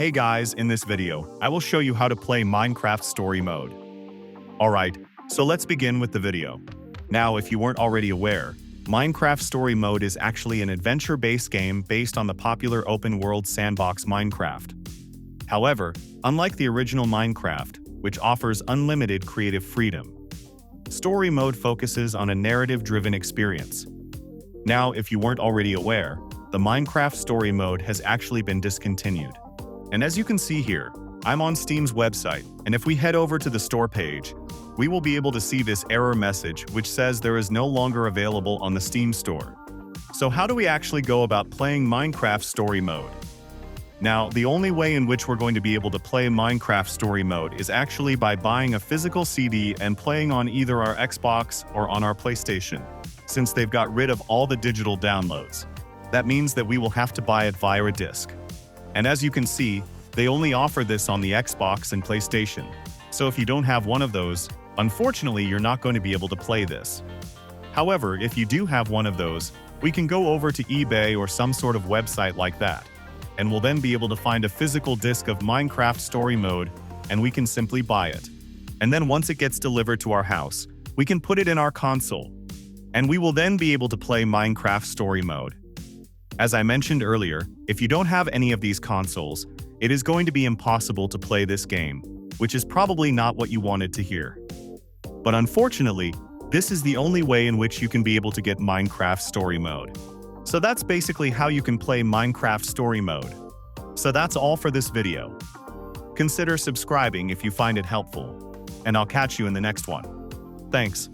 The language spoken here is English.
Hey guys, in this video, I will show you how to play Minecraft Story Mode. Alright, so let's begin with the video. Now, if you weren't already aware, Minecraft Story Mode is actually an adventure-based game based on the popular open-world sandbox Minecraft. However, unlike the original Minecraft, which offers unlimited creative freedom, Story Mode focuses on a narrative-driven experience. Now, if you weren't already aware, the Minecraft Story Mode has actually been discontinued. And as you can see here, I'm on Steam's website, and if we head over to the store page, we will be able to see this error message which says there is no longer available on the Steam store. So how do we actually go about playing Minecraft Story Mode? Now, the only way in which we're going to be able to play Minecraft Story Mode is actually by buying a physical CD and playing on either our Xbox or on our PlayStation, since they've got rid of all the digital downloads. That means that we will have to buy it via a disc. And as you can see, they only offer this on the Xbox and PlayStation. So if you don't have one of those, unfortunately you're not going to be able to play this. However, if you do have one of those, we can go over to eBay or some sort of website like that, and we'll then be able to find a physical disc of Minecraft Story Mode, and we can simply buy it. And then once it gets delivered to our house, we can put it in our console, and we will then be able to play Minecraft Story Mode. As I mentioned earlier, if you don't have any of these consoles, it is going to be impossible to play this game, which is probably not what you wanted to hear. But unfortunately, this is the only way in which you can be able to get Minecraft Story Mode. So that's basically how you can play Minecraft Story Mode. So that's all for this video. Consider subscribing if you find it helpful, and I'll catch you in the next one. Thanks.